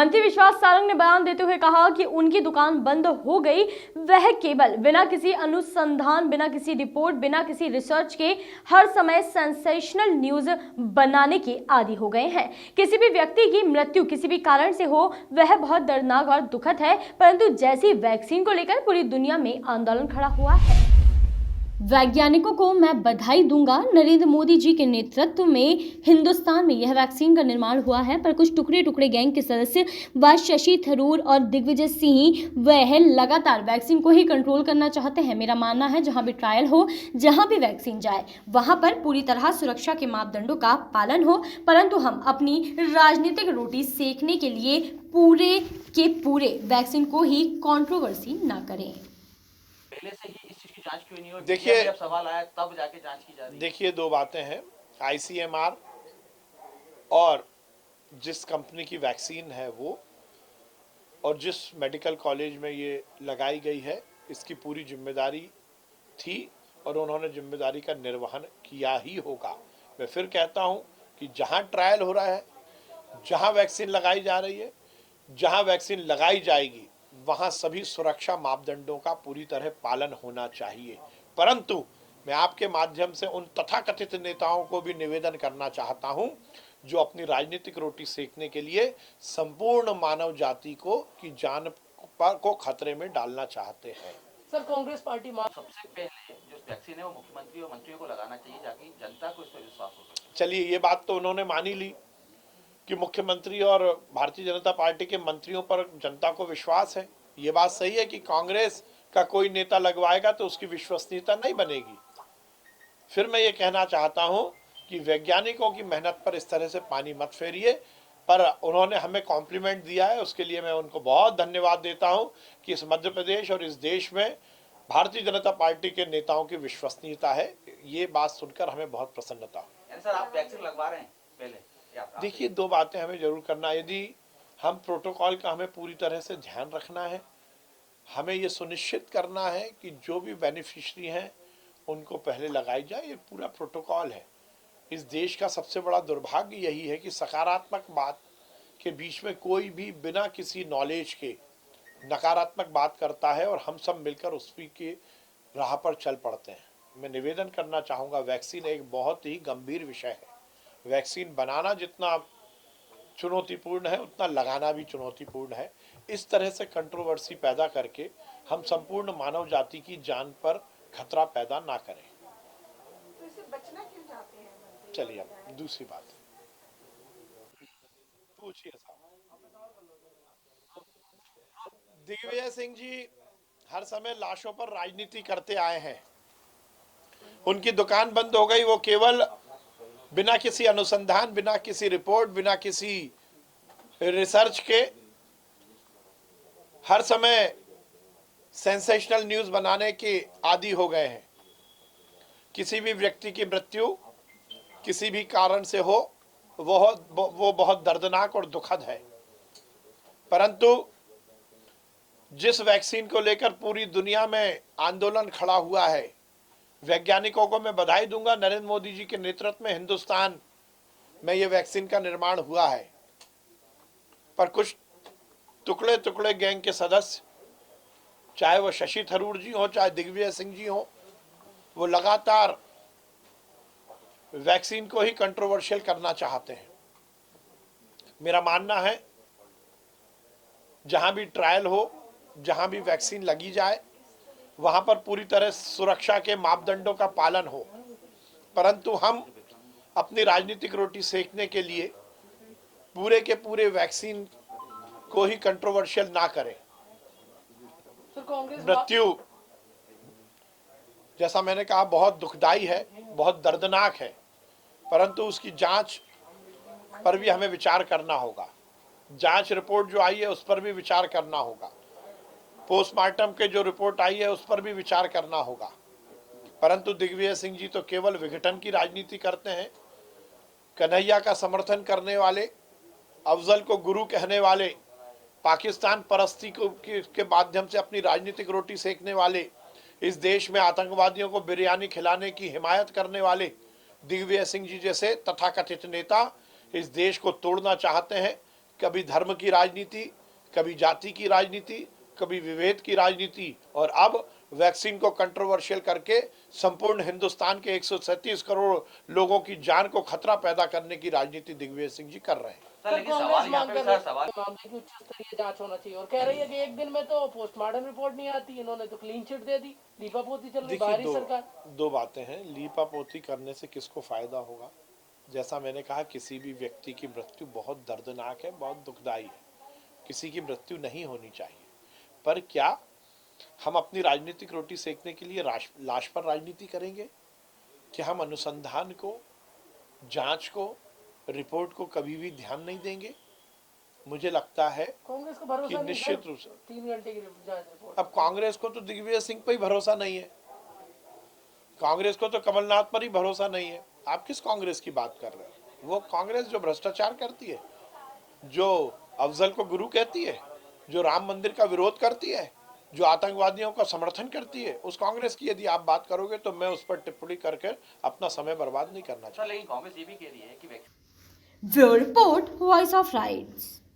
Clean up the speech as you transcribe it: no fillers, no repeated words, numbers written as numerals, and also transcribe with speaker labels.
Speaker 1: मंत्री विश्वास सारंग ने बयान देते हुए कहा कि उनकी दुकान बंद हो गई, वह केवल बिना किसी अनुसंधान, बिना किसी रिपोर्ट, बिना किसी रिसर्च के हर समय सेंसेशनल न्यूज बनाने के आदी हो गए हैं। किसी भी व्यक्ति की मृत्यु किसी भी कारण से हो, वह बहुत दर्दनाक और दुखद है, परंतु जैसी वैक्सीन को लेकर पूरी दुनिया में आंदोलन खड़ा हुआ है, वैज्ञानिकों को मैं बधाई दूंगा। नरेंद्र मोदी जी के नेतृत्व में हिंदुस्तान में यह वैक्सीन का निर्माण हुआ है, पर कुछ टुकड़े टुकड़े गैंग के सदस्य व शशि थरूर और दिग्विजय सिंह वह लगातार वैक्सीन को ही कंट्रोल करना चाहते हैं। मेरा मानना है जहां भी ट्रायल हो, जहां भी वैक्सीन जाए, वहां पर पूरी तरह सुरक्षा के मापदंडों का पालन हो, परंतु हम अपनी राजनीतिक रोटी सेकने के लिए पूरे के पूरे वैक्सीन को ही कंट्रोवर्सी ना करें।
Speaker 2: पहले से ही इस चीज की जांच क्यों नहीं हुई?
Speaker 3: देखिए,
Speaker 2: अब सवाल आया तब जाके जांच की जा रही है।
Speaker 3: देखिए, दो बातें हैं। आईसीएमआर और जिस कंपनी की वैक्सीन है वो, और जिस मेडिकल कॉलेज में ये लगाई गई है, इसकी पूरी जिम्मेदारी थी और उन्होंने जिम्मेदारी का निर्वहन किया ही होगा। मैं फिर कहता हूं कि जहां ट्रायल हो रहा है, जहां वैक्सीन लगाई जा रही है, जहां वैक्सीन लगाई जाएगी, वहां सभी सुरक्षा मापदंडों का पूरी तरह पालन होना चाहिए। परंतु मैं आपके माध्यम से उन तथाकथित नेताओं को भी निवेदन करना चाहता हूं जो अपनी राजनीतिक रोटी सेकने के लिए संपूर्ण मानव जाति को की जान को खतरे में डालना चाहते हैं।
Speaker 2: सर, कांग्रेस पार्टी सबसे पहले जो वैक्सीन है वो मुख्यमंत्री और मंत्रियों को लगाना चाहिए, ताकि जनता को इस पर विश्वास हो सके।
Speaker 3: चलिए, ये बात तो उन्होंने मान ही ली कि मुख्यमंत्री और भारतीय जनता पार्टी के मंत्रियों पर जनता को विश्वास है। ये बात सही है कि कांग्रेस का कोई नेता लगवाएगा तो उसकी विश्वसनीयता नहीं बनेगी। फिर मैं ये कहना चाहता हूं कि वैज्ञानिकों की मेहनत पर इस तरह से पानी मत फेरिए, पर उन्होंने हमें कॉम्प्लीमेंट दिया है, उसके लिए मैं उनको बहुत धन्यवाद देता हूं कि इस मध्य प्रदेश और इस देश में भारतीय जनता पार्टी के नेताओं की विश्वसनीयता है। ये बात सुनकर हमें बहुत प्रसन्नता हुई।
Speaker 2: सर, आप वैक्सीन लगवा रहे हैं पहले?
Speaker 3: देखिए, दो बातें हमें जरूर करना। यदि हम प्रोटोकॉल का हमें पूरी तरह से ध्यान रखना है, हमें ये सुनिश्चित करना है कि जो भी बेनिफिशियरी हैं उनको पहले लगाई जाए। ये पूरा प्रोटोकॉल है। इस देश का सबसे बड़ा दुर्भाग्य यही है कि सकारात्मक बात के बीच में कोई भी बिना किसी नॉलेज के नकारात्मक बात करता है और हम सब मिलकर उसी के राह पर चल पड़ते हैं। मैं निवेदन करना चाहूँगा, वैक्सीन एक बहुत ही गंभीर विषय है। वैक्सीन बनाना जितना चुनौतीपूर्ण है, उतना लगाना भी चुनौतीपूर्ण है। इस तरह से कंट्रोवर्सी पैदा करके हम संपूर्ण मानव जाति की जान पर खतरा पैदा ना करें।
Speaker 4: तो इससे बचना क्यों चाहते हैं?
Speaker 3: चलिए, अब दूसरी बात पूछिए साहब। दिग्विजय सिंह जी हर समय लाशों पर राजनीति करते आए हैं। उनकी दुकान बंद हो गई, वो केवल बिना किसी अनुसंधान, बिना किसी रिपोर्ट, बिना किसी रिसर्च के हर समय सेंसेशनल न्यूज बनाने के आदी हो गए हैं। किसी भी व्यक्ति की मृत्यु किसी भी कारण से हो, वो बहुत दर्दनाक और दुखद है, परंतु जिस वैक्सीन को लेकर पूरी दुनिया में आंदोलन खड़ा हुआ है, वैज्ञानिकों को मैं बधाई दूंगा। नरेंद्र मोदी जी के नेतृत्व में हिंदुस्तान में ये वैक्सीन का निर्माण हुआ है, पर कुछ टुकड़े टुकड़े गैंग के सदस्य, चाहे वो शशि थरूर जी हो, चाहे दिग्विजय सिंह जी हो, वो लगातार वैक्सीन को ही कंट्रोवर्शियल करना चाहते हैं। मेरा मानना है जहां भी ट्रायल हो, जहां भी वैक्सीन लगी जाए, वहां पर पूरी तरह सुरक्षा के मापदंडों का पालन हो, परंतु हम अपनी राजनीतिक रोटी सेकने के लिए पूरे के पूरे वैक्सीन को ही कंट्रोवर्शियल ना करें। मृत्यु, जैसा मैंने कहा, बहुत दुखदाई है, बहुत दर्दनाक है, परंतु उसकी जांच पर भी हमें विचार करना होगा। जांच रिपोर्ट जो आई है उस पर भी विचार करना होगा। पोस्टमार्टम के जो रिपोर्ट आई है उस पर भी विचार करना होगा। परंतु दिग्विजय सिंह जी तो केवल विघटन की राजनीति करते हैं। कन्हैया का समर्थन करने वाले, अफजल को गुरु कहने वाले, पाकिस्तान परस्ती के माध्यम से अपनी राजनीतिक रोटी सेकने वाले, इस देश में आतंकवादियों को बिरयानी खिलाने की हिमायत करने वाले दिग्विजय सिंह जी जैसे तथाकथित नेता इस देश को तोड़ना चाहते हैं। कभी धर्म की राजनीति, कभी जाति की राजनीति, कभी विभेद की राजनीति, और अब वैक्सीन को कंट्रोवर्शियल करके संपूर्ण हिंदुस्तान के 137 करोड़ लोगों की जान को खतरा पैदा करने की राजनीति दिग्विजय सिंह जी कर रहे हैं।
Speaker 2: सर लेकिन
Speaker 5: कांग्रेस
Speaker 2: सवाल यहाँ
Speaker 5: मांग
Speaker 2: पे
Speaker 5: कर
Speaker 2: भी
Speaker 5: रही
Speaker 2: सर सवाल
Speaker 5: है मामले की उच्च स्तरीय जांच होना चाहिए और कह रही है कि एक दिन में तो पोस्टमार्टम रिपोर्ट नहीं आती, इन्होंने तो क्लीन चिट दे दी, लीपापोती चल रही
Speaker 3: देखिए,
Speaker 5: बाहरी सरकार।
Speaker 3: दो बातें हैं। लीपापोती करने से किसको फायदा होगा? जैसा मैंने कहा, किसी भी व्यक्ति की मृत्यु बहुत दर्दनाक है, बहुत दुखदाई है, किसी की मृत्यु नहीं होनी चाहिए। पर क्या हम अपनी राजनीतिक रोटी सेकने के लिए लाश पर राजनीति करेंगे? क्या हम अनुसंधान को, जांच को, रिपोर्ट को कभी भी ध्यान नहीं देंगे? मुझे लगता है
Speaker 5: कांग्रेस को भरोसा
Speaker 3: कि
Speaker 5: नहीं
Speaker 3: निश्चित रूप से
Speaker 5: 3 घंटे की जांच रिपोर्ट।
Speaker 3: अब कांग्रेस को तो दिग्विजय सिंह पर ही भरोसा नहीं है, कांग्रेस को तो कमलनाथ पर ही भरोसा नहीं है। आप किस कांग्रेस की बात कर रहे हो? वो कांग्रेस जो भ्रष्टाचार करती है, जो अफजल को गुरु कहती है, जो राम मंदिर का विरोध करती है, जो आतंकवादियों का समर्थन करती है, उस कांग्रेस की यदि आप बात करोगे तो मैं उस पर टिप्पणी करके अपना समय बर्बाद नहीं करना
Speaker 2: सर
Speaker 3: चाहता।
Speaker 2: लेकिन कांग्रेस ये भी कह रही है कि
Speaker 1: bureau report, voice of rights.